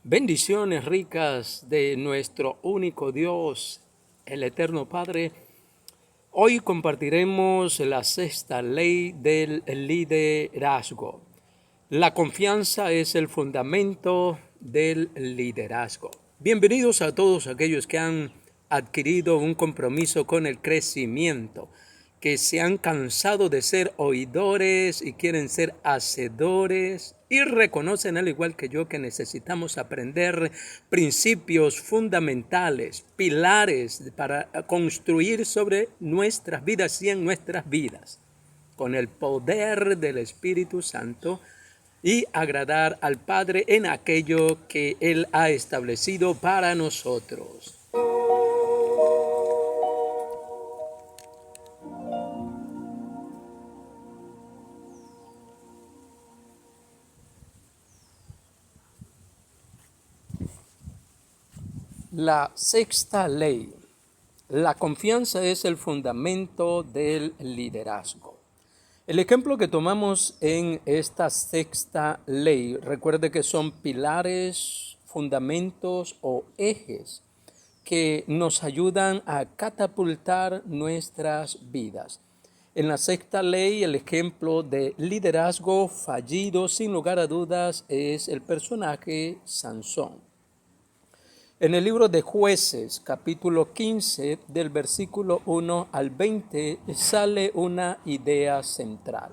Bendiciones ricas de nuestro único Dios, el Eterno Padre. Hoy compartiremos la sexta ley del liderazgo. La confianza es el fundamento del liderazgo. Bienvenidos a todos aquellos que han adquirido un compromiso con el crecimiento, que se han cansado de ser oidores y quieren ser hacedores y reconocen al igual que yo que necesitamos aprender principios fundamentales, pilares para construir sobre nuestras vidas y en nuestras vidas, con el poder del Espíritu Santo y agradar al Padre en aquello que Él ha establecido para nosotros. La sexta ley. La confianza es el fundamento del liderazgo. El ejemplo que tomamos en esta sexta ley, recuerde que son pilares, fundamentos o ejes que nos ayudan a catapultar nuestras vidas. En la sexta ley, el ejemplo de liderazgo fallido, sin lugar a dudas, es el personaje Sansón. En el libro de Jueces, capítulo 15, del versículo 1 al 20, sale una idea central.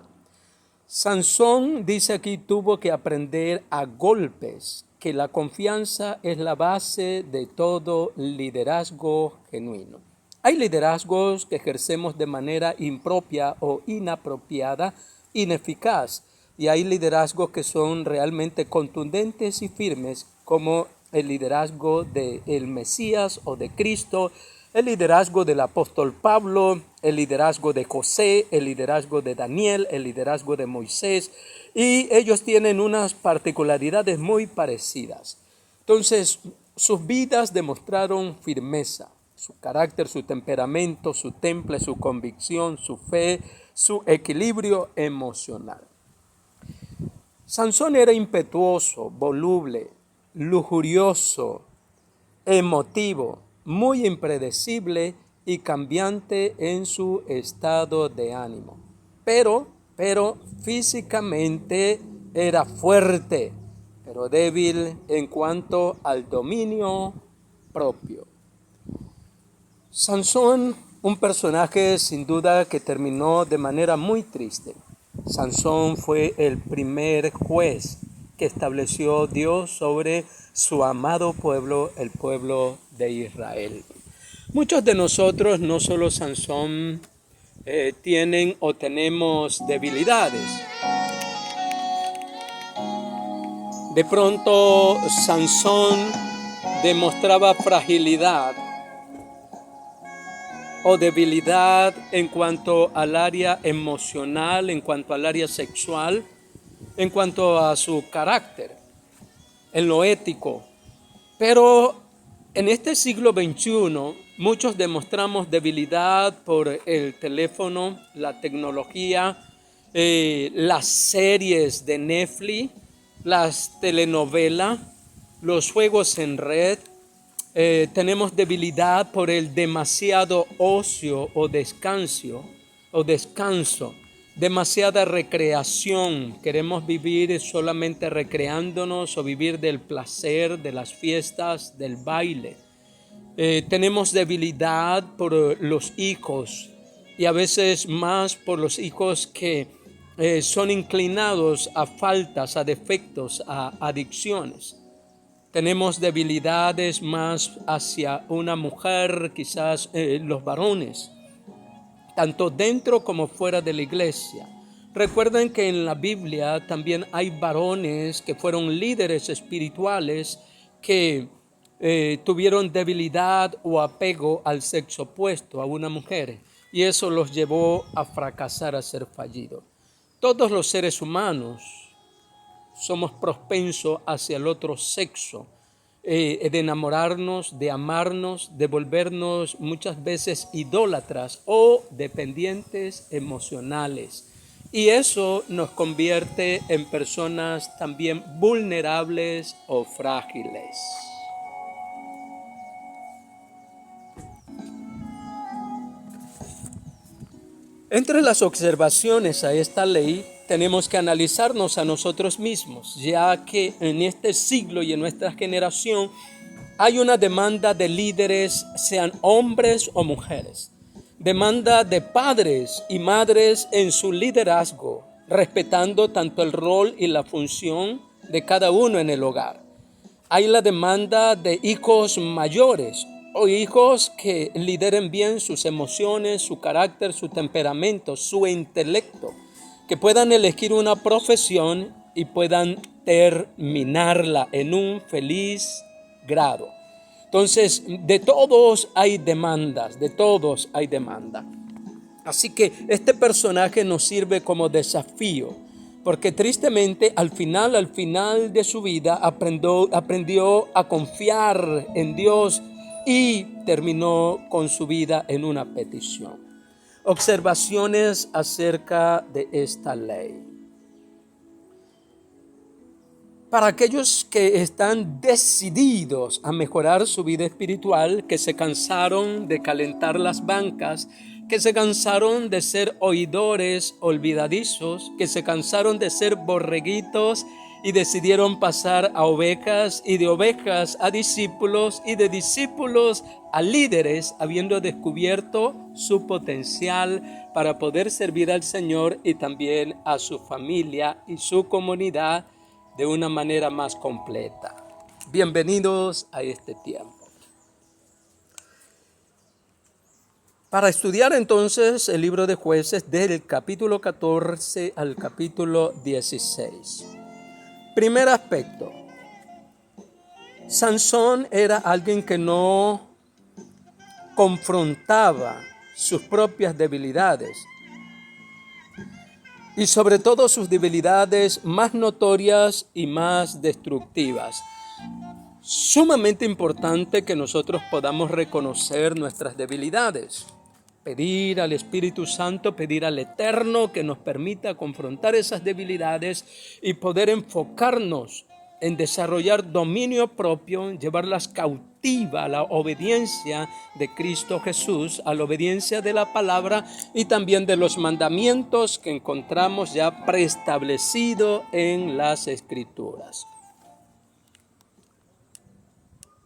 Sansón, dice aquí, tuvo que aprender a golpes que la confianza es la base de todo liderazgo genuino. Hay liderazgos que ejercemos de manera impropia o inapropiada, ineficaz, y hay liderazgos que son realmente contundentes y firmes, como el liderazgo del Mesías o de Cristo, el liderazgo del apóstol Pablo, el liderazgo de José, el liderazgo de Daniel, el liderazgo de Moisés, y ellos tienen unas particularidades muy parecidas. Entonces, sus vidas demostraron firmeza, su carácter, su temperamento, su temple, su convicción, su fe, su equilibrio emocional. Sansón era impetuoso, voluble, lujurioso, emotivo, muy impredecible y cambiante en su estado de ánimo. Pero físicamente era fuerte, pero débil en cuanto al dominio propio. Sansón, un personaje sin duda que terminó de manera muy triste. Sansón fue el primer juez que estableció Dios sobre su amado pueblo, el pueblo de Israel. Muchos de nosotros, no solo Sansón, tienen o tenemos debilidades. De pronto, Sansón demostraba fragilidad o debilidad en cuanto al área emocional, en cuanto al área sexual, en cuanto a su carácter, en lo ético. Pero en este siglo XXI, muchos demostramos debilidad por el teléfono, la tecnología, las series de Netflix, las telenovelas, los juegos en red. Tenemos debilidad por el demasiado ocio o descanso, demasiada recreación. Queremos vivir solamente recreándonos o vivir del placer, de las fiestas, del baile. Tenemos debilidad por los hijos y a veces más por los hijos que son inclinados a faltas, a defectos, a adicciones. Tenemos debilidades más hacia una mujer, quizás los varones, tanto dentro como fuera de la iglesia. Recuerden que en la Biblia también hay varones que fueron líderes espirituales que tuvieron debilidad o apego al sexo opuesto, a una mujer, y eso los llevó a fracasar, a ser fallidos. Todos los seres humanos somos propensos hacia el otro sexo, de enamorarnos, de amarnos, de volvernos muchas veces idólatras o dependientes emocionales. Y eso nos convierte en personas también vulnerables o frágiles. Entre las observaciones a esta ley, tenemos que analizarnos a nosotros mismos, ya que en este siglo y en nuestra generación hay una demanda de líderes, sean hombres o mujeres. Demanda de padres y madres en su liderazgo, respetando tanto el rol y la función de cada uno en el hogar. Hay la demanda de hijos mayores o hijos que lideren bien sus emociones, su carácter, su temperamento, su intelecto, que puedan elegir una profesión y puedan terminarla en un feliz grado. Entonces, de todos hay demandas, de todos hay demanda. Así que este personaje nos sirve como desafío, porque tristemente al final de su vida aprendió a confiar en Dios y terminó con su vida en una petición. Observaciones acerca de esta ley. Para aquellos que están decididos a mejorar su vida espiritual, que se cansaron de calentar las bancas, que se cansaron de ser oidores olvidadizos, que se cansaron de ser borreguitos y decidieron pasar a ovejas y de ovejas a discípulos y de discípulos a líderes, habiendo descubierto su potencial para poder servir al Señor y también a su familia y su comunidad de una manera más completa. Bienvenidos a este tiempo. Para estudiar entonces el libro de Jueces del capítulo 14 al capítulo 16. Primer aspecto. Sansón era alguien que no confrontaba sus propias debilidades y sobre todo sus debilidades más notorias y más destructivas. Sumamente importante que nosotros podamos reconocer nuestras debilidades. Pedir al Espíritu Santo, pedir al Eterno que nos permita confrontar esas debilidades y poder enfocarnos en desarrollar dominio propio, llevarlas cautiva a la obediencia de Cristo Jesús, a la obediencia de la palabra y también de los mandamientos que encontramos ya preestablecidos en las Escrituras.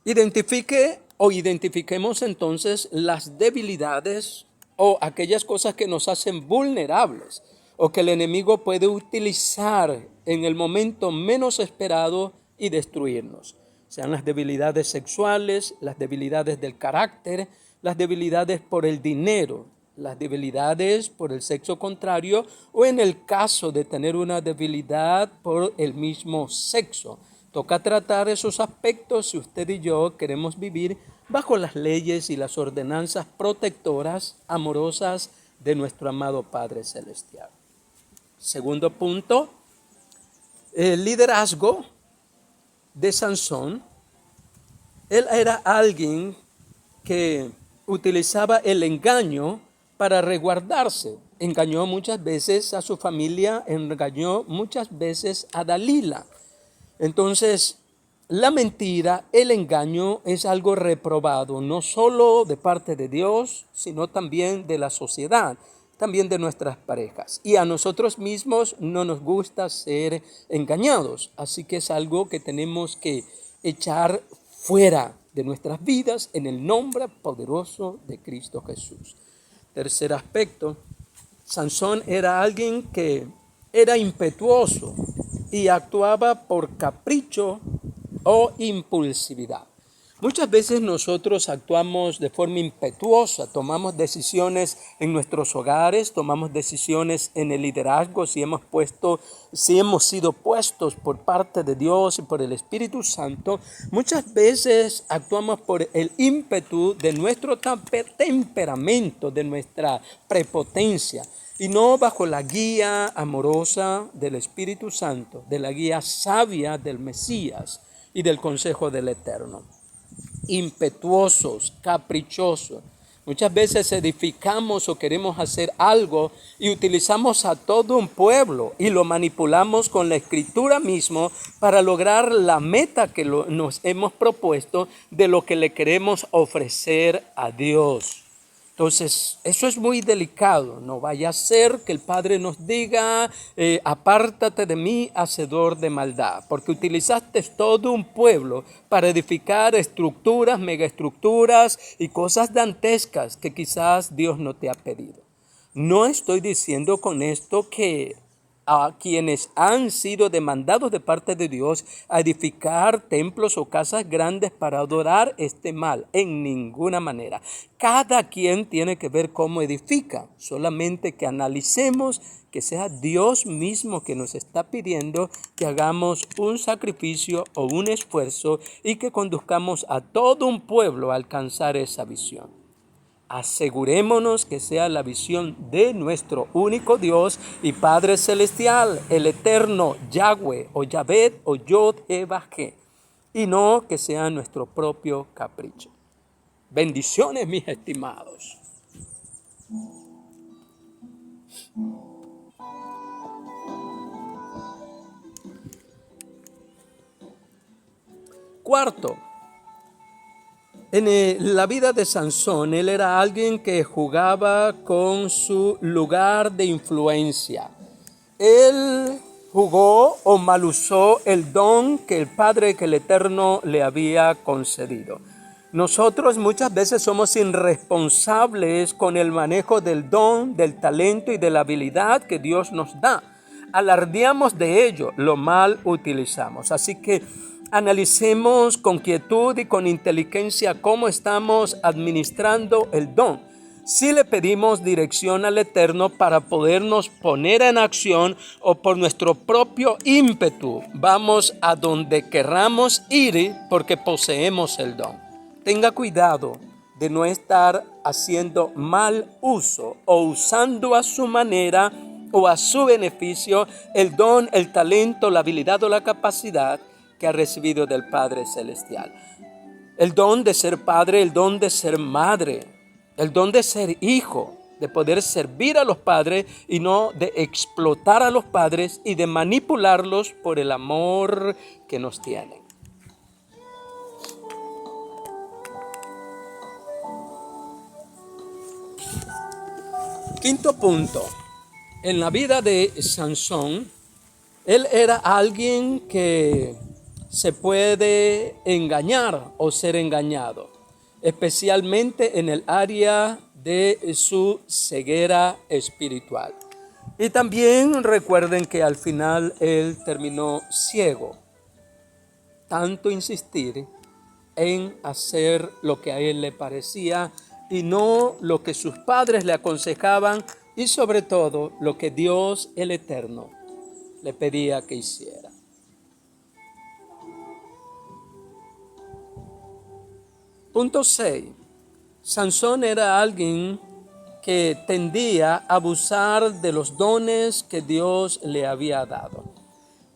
Identifiquemos entonces las debilidades o aquellas cosas que nos hacen vulnerables o que el enemigo puede utilizar en el momento menos esperado y destruirnos. Sean las debilidades sexuales, las debilidades del carácter, las debilidades por el dinero, las debilidades por el sexo contrario o en el caso de tener una debilidad por el mismo sexo. Toca tratar esos aspectos si usted y yo queremos vivir bajo las leyes y las ordenanzas protectoras, amorosas de nuestro amado Padre Celestial. Segundo punto, el liderazgo de Sansón. Él era alguien que utilizaba el engaño para resguardarse. Engañó muchas veces a su familia, engañó muchas veces a Dalila. Entonces, la mentira, el engaño es algo reprobado, no solo de parte de Dios, sino también de la sociedad, también de nuestras parejas. Y a nosotros mismos no nos gusta ser engañados, así que es algo que tenemos que echar fuera de nuestras vidas en el nombre poderoso de Cristo Jesús. Tercer aspecto, Sansón era alguien que era impetuoso y actuaba por capricho o impulsividad. Muchas veces nosotros actuamos de forma impetuosa, tomamos decisiones en nuestros hogares, tomamos decisiones en el liderazgo, si hemos sido puestos por parte de Dios y por el Espíritu Santo. Muchas veces actuamos por el ímpetu de nuestro temperamento, de nuestra prepotencia, y no bajo la guía amorosa del Espíritu Santo, de la guía sabia del Mesías y del consejo del Eterno. Impetuosos, caprichosos, Muchas veces edificamos o queremos hacer algo y utilizamos a todo un pueblo y lo manipulamos con la escritura mismo para lograr la meta que nos hemos propuesto de lo que le queremos ofrecer a Dios. Entonces, eso es muy delicado. No vaya a ser que el Padre nos diga, apártate de mí, hacedor de maldad, porque utilizaste todo un pueblo para edificar estructuras, megaestructuras y cosas dantescas que quizás Dios no te ha pedido. No estoy diciendo con esto que a quienes han sido demandados de parte de Dios a edificar templos o casas grandes para adorar esté mal, en ninguna manera. Cada quien tiene que ver cómo edifica, solamente que analicemos que sea Dios mismo que nos está pidiendo que hagamos un sacrificio o un esfuerzo y que conduzcamos a todo un pueblo a alcanzar esa visión. Asegurémonos que sea la visión de nuestro único Dios y Padre Celestial, el eterno Yahweh o Yahvé o Yod-He-Vah-He, y no que sea nuestro propio capricho. Bendiciones, mis estimados. Cuarto, en la vida de Sansón, él era alguien que jugaba con su lugar de influencia. Él jugó o mal usó el don que el Padre, que el Eterno le había concedido. Nosotros muchas veces somos irresponsables con el manejo del don, del talento y de la habilidad que Dios nos da. Alardeamos de ello, lo mal utilizamos. Así que analicemos con quietud y con inteligencia cómo estamos administrando el don. Si le pedimos dirección al Eterno para podernos poner en acción o por nuestro propio ímpetu, vamos a donde querramos ir porque poseemos el don. Tenga cuidado de no estar haciendo mal uso o usando a su manera o a su beneficio el don, el talento, la habilidad o la capacidad que ha recibido del Padre Celestial. El don de ser padre, el don de ser madre, el don de ser hijo, de poder servir a los padres y no de explotar a los padres y de manipularlos por el amor que nos tienen. Quinto punto. En la vida de Sansón, él era alguien que se puede engañar o ser engañado, especialmente en el área de su ceguera espiritual. Y también recuerden que al final él terminó ciego. Tanto insistir en hacer lo que a él le parecía y no lo que sus padres le aconsejaban y sobre todo lo que Dios el Eterno le pedía que hiciera. Punto 6. Sansón era alguien que tendía a abusar de los dones que Dios le había dado.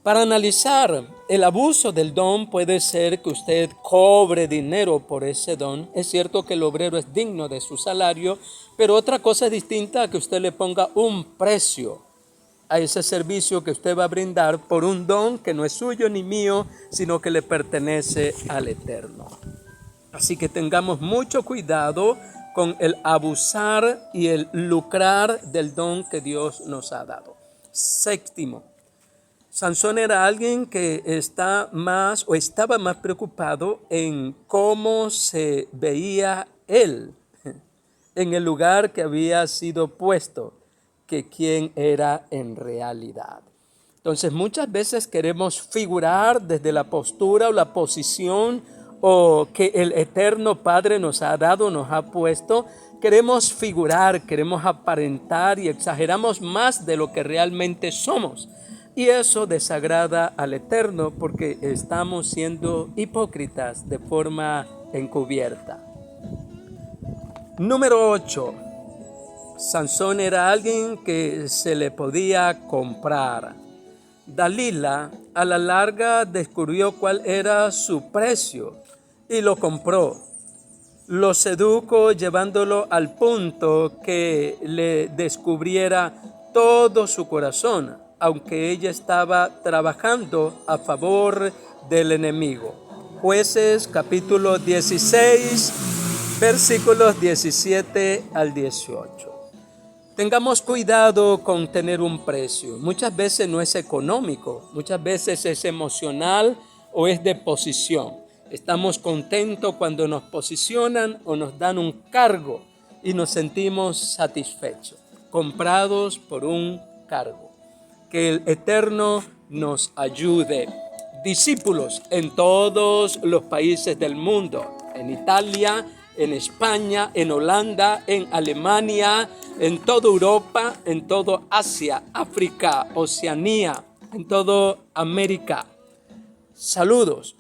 Para analizar el abuso del don puede ser que usted cobre dinero por ese don. Es cierto que el obrero es digno de su salario, pero otra cosa es distinta a que usted le ponga un precio a ese servicio que usted va a brindar por un don que no es suyo ni mío, sino que le pertenece al Eterno. Así que tengamos mucho cuidado con el abusar y el lucrar del don que Dios nos ha dado. Séptimo, Sansón era alguien que estaba más preocupado en cómo se veía él en el lugar que había sido puesto que quién era en realidad. Entonces muchas veces queremos figurar desde la postura o la posición o que el Eterno Padre nos ha dado, nos ha puesto. Queremos figurar, queremos aparentar y exageramos más de lo que realmente somos. Y eso desagrada al Eterno porque estamos siendo hipócritas de forma encubierta. Número 8. Sansón era alguien que se le podía comprar. Dalila a la larga descubrió cuál era su precio y lo compró. lo sedujo llevándolo al punto que le descubriera todo su corazón, aunque ella estaba trabajando a favor del enemigo. Jueces capítulo 16, versículos 17 al 18. Tengamos cuidado con tener un precio. Muchas veces no es económico, muchas veces es emocional o es de posición. Estamos contentos cuando nos posicionan o nos dan un cargo y nos sentimos satisfechos, comprados por un cargo. Que el Eterno nos ayude. Discípulos en todos los países del mundo, en Italia, en España, en Holanda, en Alemania, en toda Europa, en toda Asia, África, Oceanía, en toda América. Saludos.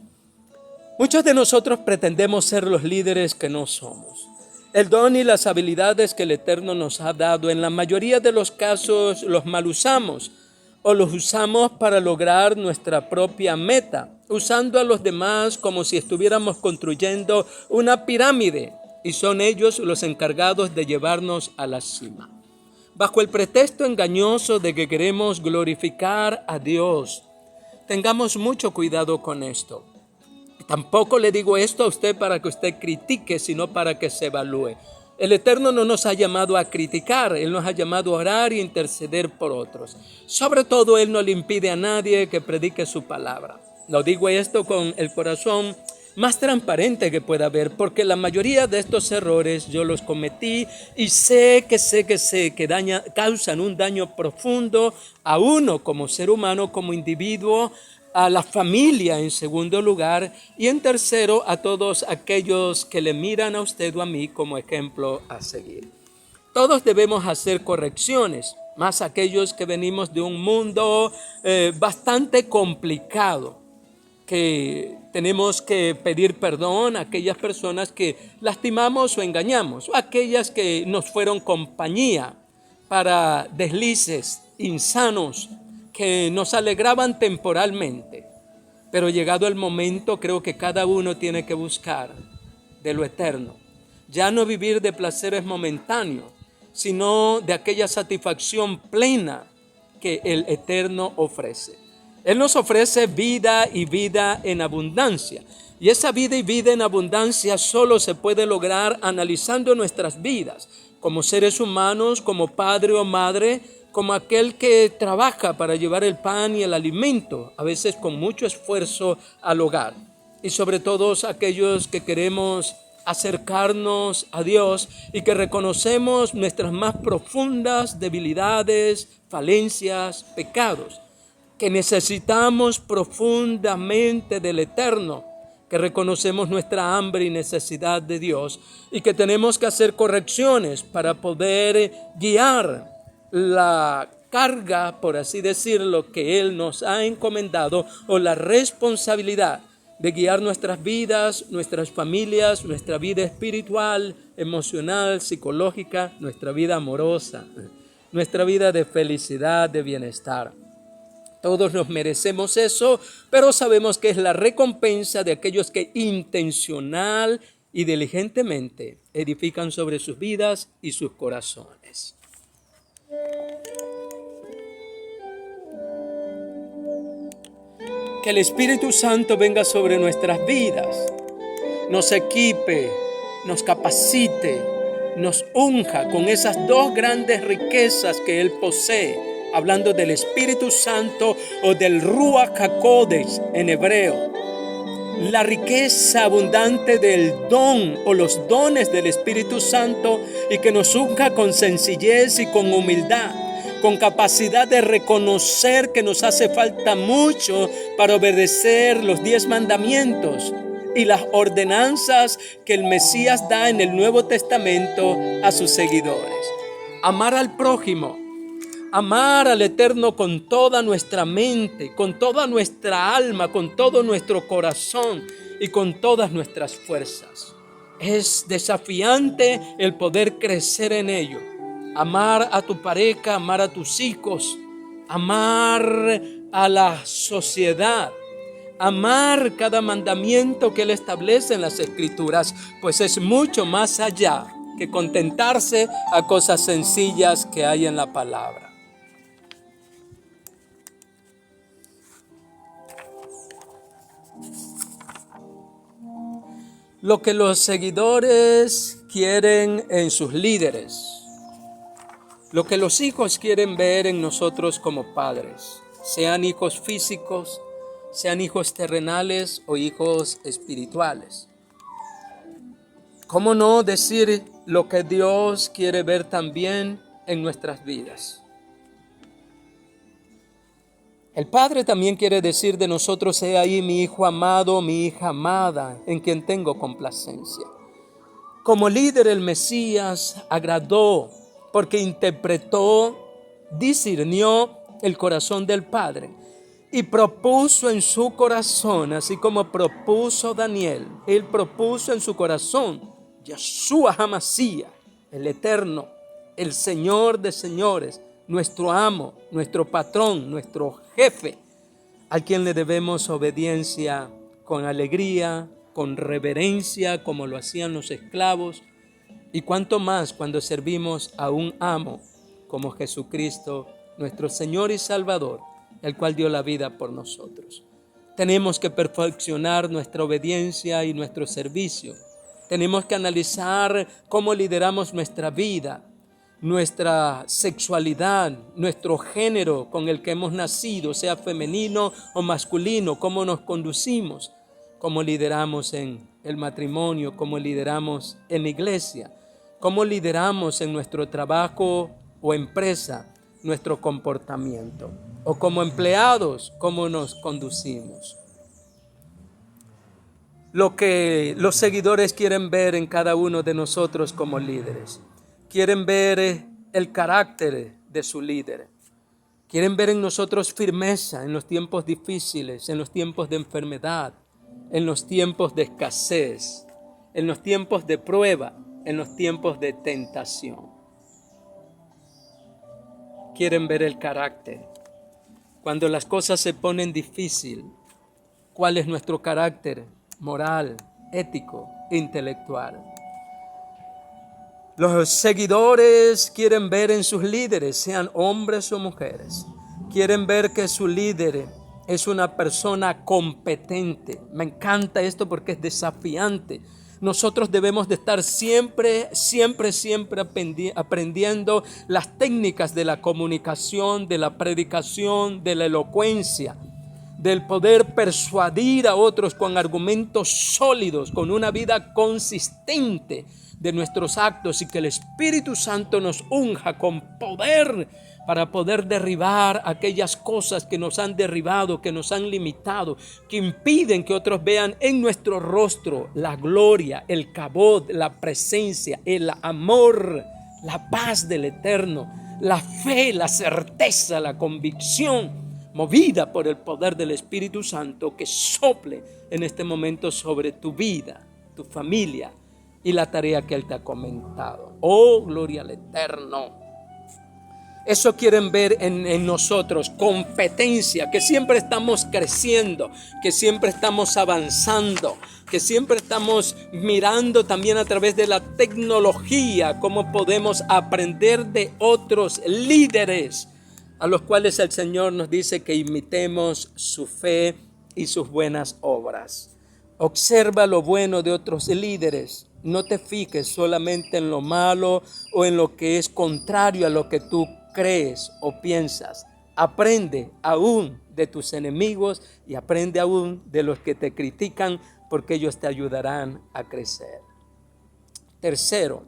Muchos de nosotros pretendemos ser los líderes que no somos. El don y las habilidades que el Eterno nos ha dado, en la mayoría de los casos los mal usamos o los usamos para lograr nuestra propia meta, usando a los demás como si estuviéramos construyendo una pirámide y son ellos los encargados de llevarnos a la cima. Bajo el pretexto engañoso de que queremos glorificar a Dios, tengamos mucho cuidado con esto. Tampoco le digo esto a usted para que usted critique, sino para que se evalúe. El Eterno no nos ha llamado a criticar, Él nos ha llamado a orar y interceder por otros. Sobre todo, Él no le impide a nadie que predique su palabra. Lo digo esto con el corazón más transparente que pueda haber, porque la mayoría de estos errores yo los cometí y sé que causan un daño profundo a uno como ser humano, como individuo, a la familia en segundo lugar y en tercero a todos aquellos que le miran a usted o a mí como ejemplo a seguir. Todos debemos hacer correcciones, más aquellos que venimos de un mundo bastante complicado, que tenemos que pedir perdón a aquellas personas que lastimamos o engañamos, o aquellas que nos fueron compañía para deslices insanos que nos alegraban temporalmente. Pero llegado el momento, creo que cada uno tiene que buscar de lo eterno. Ya no vivir de placeres momentáneos, sino de aquella satisfacción plena que el Eterno ofrece. Él nos ofrece vida y vida en abundancia. Y esa vida y vida en abundancia solo se puede lograr analizando nuestras vidas, como seres humanos, como padre o madre, como aquel que trabaja para llevar el pan y el alimento, a veces con mucho esfuerzo al hogar. Y sobre todo aquellos que queremos acercarnos a Dios y que reconocemos nuestras más profundas debilidades, falencias, pecados, que necesitamos profundamente del Eterno, que reconocemos nuestra hambre y necesidad de Dios y que tenemos que hacer correcciones para poder guiar la carga, por así decirlo, que Él nos ha encomendado, o la responsabilidad de guiar nuestras vidas, nuestras familias, nuestra vida espiritual, emocional, psicológica, nuestra vida amorosa, nuestra vida de felicidad, de bienestar. Todos nos merecemos eso, pero sabemos que es la recompensa de aquellos que intencional y diligentemente edifican sobre sus vidas y sus corazones. Que el Espíritu Santo venga sobre nuestras vidas, nos equipe, nos capacite, nos unja con esas dos grandes riquezas que Él posee, hablando del Espíritu Santo o del Ruach HaKodesh en hebreo. La riqueza abundante del don o los dones del Espíritu Santo y que nos unja con sencillez y con humildad, con capacidad de reconocer que nos hace falta mucho para obedecer los 10 mandamientos y las ordenanzas que el Mesías da en el Nuevo Testamento a sus seguidores. Amar al prójimo, amar al Eterno con toda nuestra mente, con toda nuestra alma, con todo nuestro corazón y con todas nuestras fuerzas. Es desafiante el poder crecer en ello. Amar a tu pareja, amar a tus hijos, amar a la sociedad, amar cada mandamiento que Él establece en las Escrituras, pues es mucho más allá que contentarse a cosas sencillas que hay en la palabra. Lo que los seguidores quieren en sus líderes, lo que los hijos quieren ver en nosotros como padres, sean hijos físicos, sean hijos terrenales o hijos espirituales. ¿Cómo no decir lo que Dios quiere ver también en nuestras vidas? El Padre también quiere decir de nosotros: he ahí mi hijo amado, mi hija amada, en quien tengo complacencia. Como líder, el Mesías agradó porque interpretó, discernió el corazón del Padre y propuso en su corazón, así como propuso Daniel, él propuso en su corazón Yeshua HaMashiach, el Eterno, el Señor de señores, nuestro amo, nuestro patrón, nuestro jefe, a quien le debemos obediencia con alegría, con reverencia, como lo hacían los esclavos, y cuanto más cuando servimos a un amo como Jesucristo, nuestro Señor y Salvador, el cual dio la vida por nosotros. Tenemos que perfeccionar nuestra obediencia y nuestro servicio. Tenemos que analizar cómo lideramos nuestra vida, nuestra sexualidad, nuestro género con el que hemos nacido, sea femenino o masculino, cómo nos conducimos, cómo lideramos en el matrimonio, cómo lideramos en la iglesia, cómo lideramos en nuestro trabajo o empresa, nuestro comportamiento, o como empleados, cómo nos conducimos. Lo que los seguidores quieren ver en cada uno de nosotros como líderes. Quieren ver el carácter de su líder. Quieren ver en nosotros firmeza en los tiempos difíciles, en los tiempos de enfermedad, en los tiempos de escasez, en los tiempos de prueba, en los tiempos de tentación. Quieren ver el carácter. Cuando las cosas se ponen difíciles, ¿cuál es nuestro carácter moral, ético, intelectual? Los seguidores quieren ver en sus líderes, sean hombres o mujeres, quieren ver que su líder es una persona competente. Me encanta esto porque es desafiante. Nosotros debemos de estar siempre aprendiendo las técnicas de la comunicación, de la predicación, de la elocuencia, del poder persuadir a otros con argumentos sólidos, con una vida consistente de nuestros actos, y que el Espíritu Santo nos unja con poder para poder derribar aquellas cosas que nos han derribado, que nos han limitado, que impiden que otros vean en nuestro rostro la gloria, el kabod, la presencia, el amor, la paz del Eterno, la fe, la certeza, la convicción, movida por el poder del Espíritu Santo que sople en este momento sobre tu vida, tu familia y la tarea que Él te ha comentado. Oh, gloria al Eterno. Eso quieren ver en nosotros, competencia, que siempre estamos creciendo, que siempre estamos avanzando, que siempre estamos mirando también a través de la tecnología cómo podemos aprender de otros líderes, a los cuales el Señor nos dice que imitemos su fe y sus buenas obras. Observa lo bueno de otros líderes. No te fijes solamente en lo malo o en lo que es contrario a lo que tú crees o piensas. Aprende aún de tus enemigos y aprende aún de los que te critican, porque ellos te ayudarán a crecer. Tercero,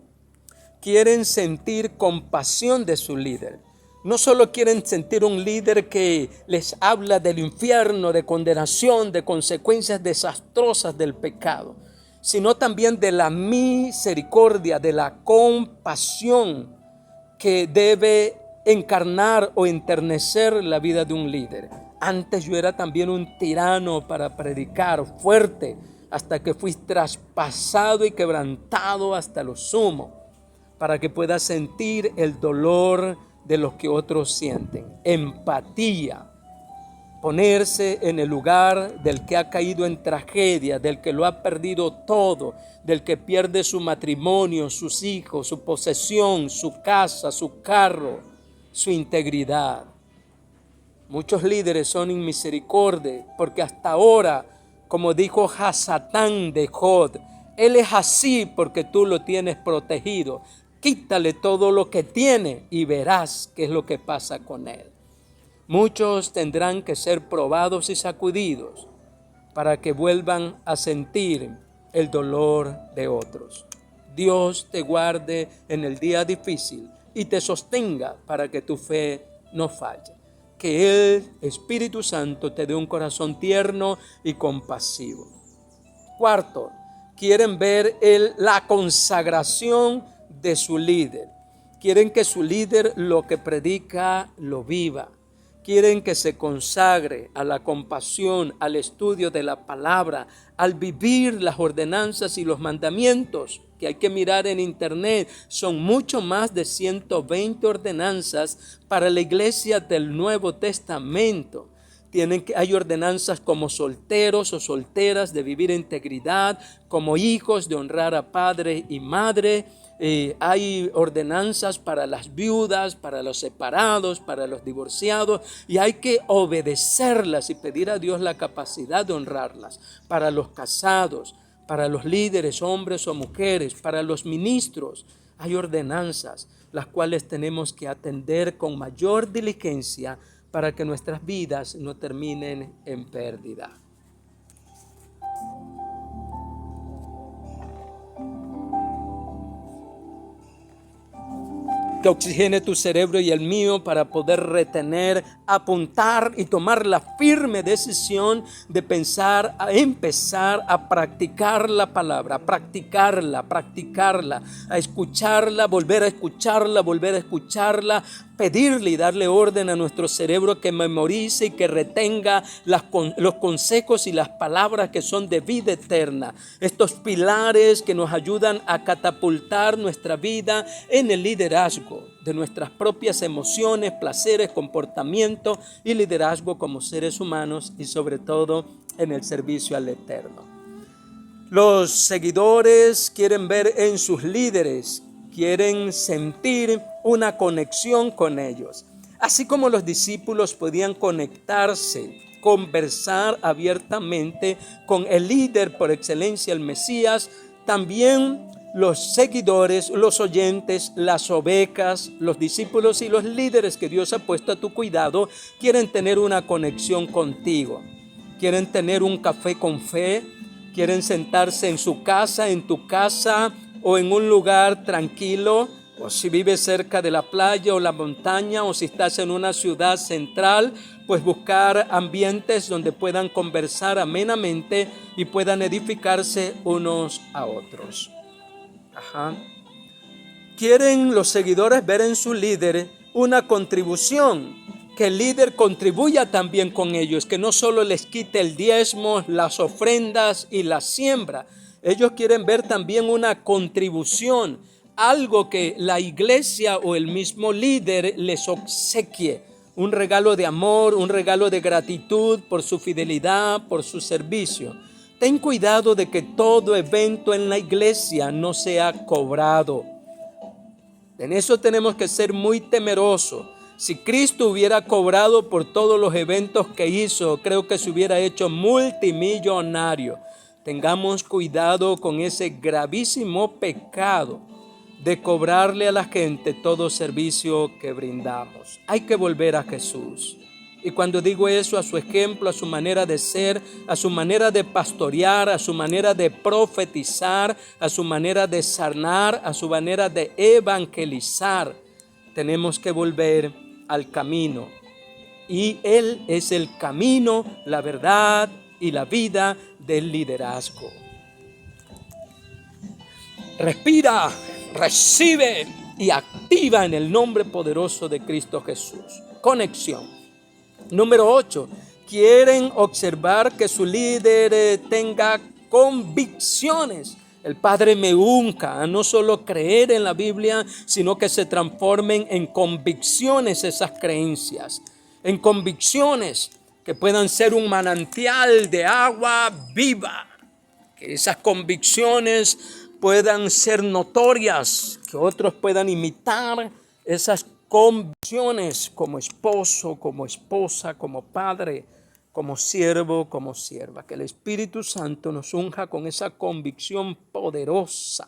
quieren sentir compasión de su líder. No solo quieren sentir un líder que les habla del infierno, de condenación, de consecuencias desastrosas del pecado, sino también de la misericordia, de la compasión que debe encarnar o enternecer la vida de un líder. Antes yo era también un tirano para predicar fuerte, hasta que fui traspasado y quebrantado hasta lo sumo, para que puedas sentir el dolor de los que otros sienten. Empatía. Ponerse en el lugar del que ha caído en tragedia, del que lo ha perdido todo, del que pierde su matrimonio, sus hijos, su posesión, su casa, su carro, su integridad. Muchos líderes son inmisericordes porque hasta ahora, como dijo Hasatán de Jod, él es así porque tú lo tienes protegido. Quítale todo lo que tiene y verás qué es lo que pasa con él. Muchos tendrán que ser probados y sacudidos para que vuelvan a sentir el dolor de otros. Dios te guarde en el día difícil y te sostenga para que tu fe no falle. Que el Espíritu Santo te dé un corazón tierno y compasivo. Cuarto, quieren ver la consagración de su líder. Quieren que su líder lo que predica lo viva. Quieren que se consagre a la compasión, al estudio de la palabra, al vivir las ordenanzas y los mandamientos que hay que mirar en internet. Son mucho más de 120 ordenanzas para la iglesia del Nuevo Testamento. Hay ordenanzas como solteros o solteras de vivir en integridad, como hijos de honrar a padre y madre. Hay ordenanzas para las viudas, para los separados, para los divorciados, y hay que obedecerlas y pedir a Dios la capacidad de honrarlas. Para los casados, para los líderes, hombres o mujeres, para los ministros, hay ordenanzas las cuales tenemos que atender con mayor diligencia para que nuestras vidas no terminen en pérdida. Que oxigene tu cerebro y el mío para poder retener, apuntar y tomar la firme decisión de empezar a practicar la palabra, a practicarla, a escucharla, volver a escucharla, pedirle y darle orden a nuestro cerebro que memorice y que retenga los consejos y las palabras que son de vida eterna. Estos pilares que nos ayudan a catapultar nuestra vida en el liderazgo de nuestras propias emociones, placeres, comportamientos y liderazgo como seres humanos y sobre todo en el servicio al Eterno. Los seguidores quieren ver en sus líderes, quieren sentir una conexión con ellos. Así como los discípulos podían conectarse, conversar abiertamente con el líder por excelencia, el Mesías, también los seguidores, los oyentes, las ovejas, los discípulos y los líderes que Dios ha puesto a tu cuidado quieren tener una conexión contigo. Quieren tener un café con fe, quieren sentarse en su casa, en tu casa o en un lugar tranquilo, o si vives cerca de la playa o la montaña, o si estás en una ciudad central, pues buscar ambientes donde puedan conversar amenamente y puedan edificarse unos a otros. Quieren los seguidores ver en su líder una contribución, que el líder contribuya también con ellos, que no solo les quite el diezmo, las ofrendas y la siembra. Ellos quieren ver también una contribución, algo que la iglesia o el mismo líder les obsequie, un regalo de amor, un regalo de gratitud por su fidelidad, por su servicio. Ten cuidado de que todo evento en la iglesia no sea cobrado. En eso tenemos que ser muy temerosos. Si Cristo hubiera cobrado por todos los eventos que hizo, creo que se hubiera hecho multimillonario. Tengamos cuidado con ese gravísimo pecado de cobrarle a la gente todo servicio que brindamos. Hay que volver a Jesús. Y cuando digo eso, a su ejemplo, a su manera de ser, a su manera de pastorear, a su manera de profetizar, a su manera de sanar, a su manera de evangelizar, tenemos que volver al camino. Y Él es el camino, la verdad y la vida del liderazgo. Respira, recibe y activa en el nombre poderoso de Cristo Jesús. Conexión. Número 8, quieren observar que su líder tenga convicciones. El Padre me unca a no solo creer en la Biblia, sino que se transformen en convicciones esas creencias. En convicciones. que puedan ser un manantial de agua viva, que esas convicciones puedan ser notorias, que otros puedan imitar esas convicciones como esposo, como esposa, como padre, como siervo, como sierva. Que el Espíritu Santo nos unja con esa convicción poderosa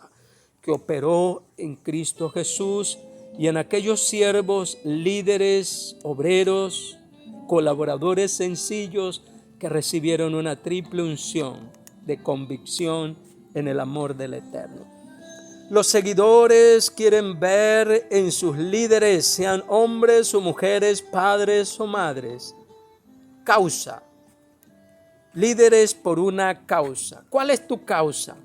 que operó en Cristo Jesús y en aquellos siervos, líderes, obreros, colaboradores sencillos que recibieron una triple unción de convicción en el amor del Eterno. Los seguidores quieren ver en sus líderes, sean hombres o mujeres, padres o madres, causa. Líderes por una causa. ¿Cuál es tu causa?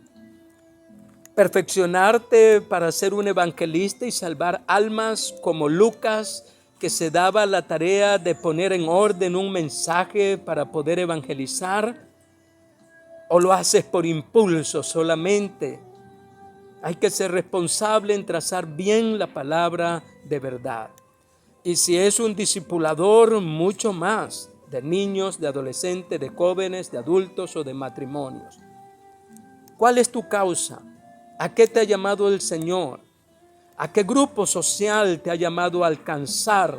Perfeccionarte para ser un evangelista y salvar almas como Lucas, que se daba la tarea de poner en orden un mensaje para poder evangelizar. ¿O lo haces por impulso solamente? Hay que ser responsable en trazar bien la palabra de verdad. Y si es un discipulador, mucho más, de niños, de adolescentes, de jóvenes, de adultos o de matrimonios. ¿Cuál es tu causa? ¿A qué te ha llamado el Señor? ¿A qué grupo social te ha llamado a alcanzar?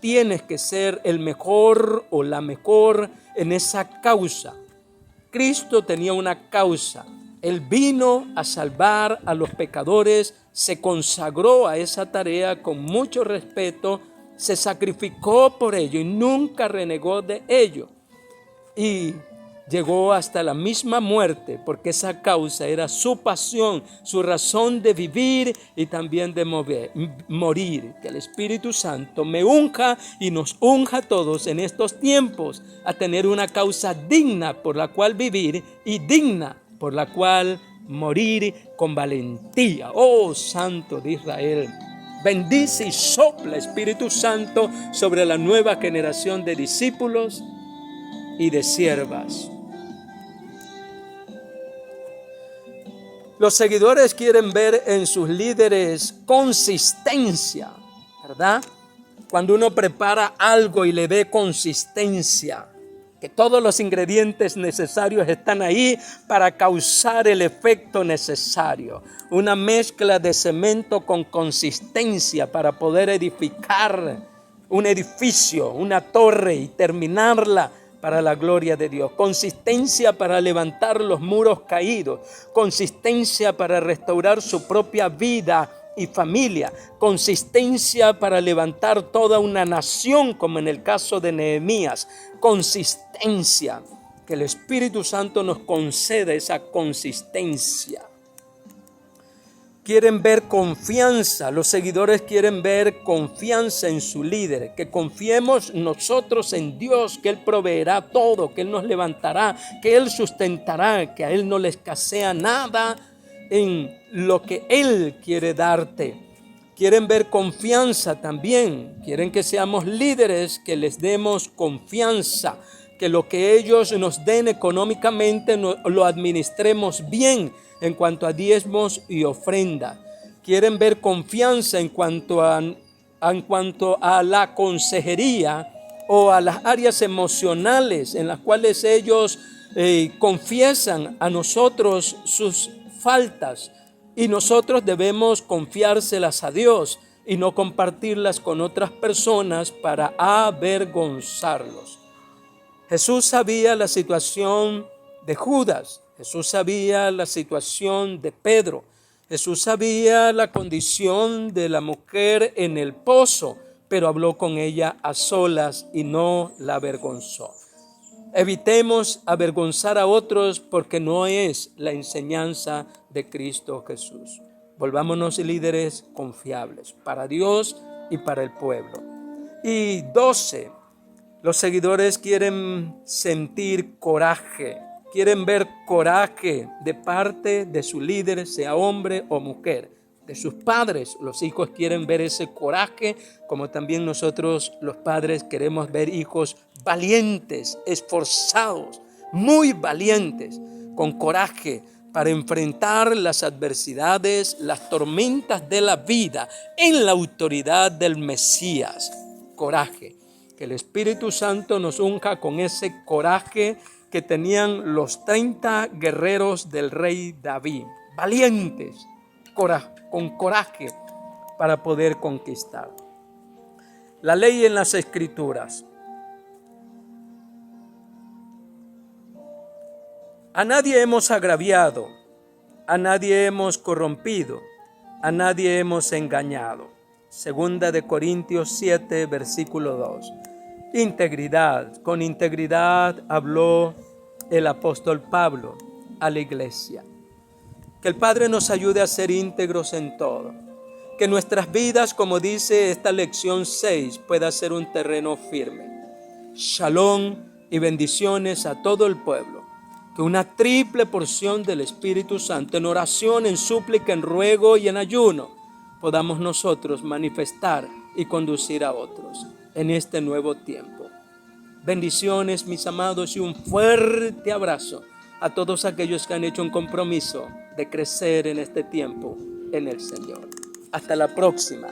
Tienes que ser el mejor o la mejor en esa causa. Cristo tenía una causa. Él vino a salvar a los pecadores, se consagró a esa tarea con mucho respeto, se sacrificó por ello y nunca renegó de ello. Y llegó hasta la misma muerte, porque esa causa era su pasión, su razón de vivir y también de morir. Que el Espíritu Santo me unja y nos unja a todos en estos tiempos a tener una causa digna por la cual vivir y digna por la cual morir con valentía. Oh Santo de Israel, bendice y sopla, Espíritu Santo, sobre la nueva generación de discípulos y de siervas. Los seguidores quieren ver en sus líderes consistencia, ¿verdad? Cuando uno prepara algo y le ve consistencia, que todos los ingredientes necesarios están ahí para causar el efecto necesario. Una mezcla de cemento con consistencia para poder edificar un edificio, una torre y terminarla para la gloria de Dios. Consistencia para levantar los muros caídos. Consistencia para restaurar su propia vida y familia. Consistencia para levantar toda una nación, como en el caso de Nehemías. Consistencia. Que el Espíritu Santo nos conceda esa consistencia. Quieren ver confianza, los seguidores quieren ver confianza en su líder, que confiemos nosotros en Dios, que Él proveerá todo, que Él nos levantará, que Él sustentará, que a Él no le escasea nada en lo que Él quiere darte. Quieren ver confianza también, quieren que seamos líderes, que les demos confianza, que lo que ellos nos den económicamente lo administremos bien en cuanto a diezmos y ofrenda. Quieren ver confianza en cuanto a la consejería o a las áreas emocionales en las cuales ellos confiesan a nosotros sus faltas y nosotros debemos confiárselas a Dios y no compartirlas con otras personas para avergonzarlos. Jesús sabía la situación de Judas. Jesús sabía la situación de Pedro. Jesús sabía la condición de la mujer en el pozo, pero habló con ella a solas y no la avergonzó. Evitemos avergonzar a otros porque no es la enseñanza de Cristo Jesús. Volvámonos líderes confiables para Dios y para el pueblo. Y 12, los seguidores quieren sentir coraje. Quieren ver coraje de parte de su líder, sea hombre o mujer, de sus padres. Los hijos quieren ver ese coraje, como también nosotros los padres queremos ver hijos valientes, esforzados, muy valientes, con coraje para enfrentar las adversidades, las tormentas de la vida en la autoridad del Mesías. Coraje. Que el Espíritu Santo nos unja con ese coraje que tenían los 30 guerreros del rey David, valientes, con coraje para poder conquistar. La ley en las Escrituras. A nadie hemos agraviado, a nadie hemos corrompido, a nadie hemos engañado. Segunda de Corintios 7, versículo 2. Integridad. Con integridad habló el apóstol Pablo a la iglesia. Que el Padre nos ayude a ser íntegros en todo. Que nuestras vidas, como dice esta lección 6, pueda ser un terreno firme. Shalom y bendiciones a todo el pueblo. Que una triple porción del Espíritu Santo en oración, en súplica, en ruego y en ayuno podamos nosotros manifestar y conducir a otros en este nuevo tiempo. Bendiciones, mis amados, y un fuerte abrazo a todos aquellos que han hecho un compromiso de crecer en este tiempo en el Señor. Hasta la próxima.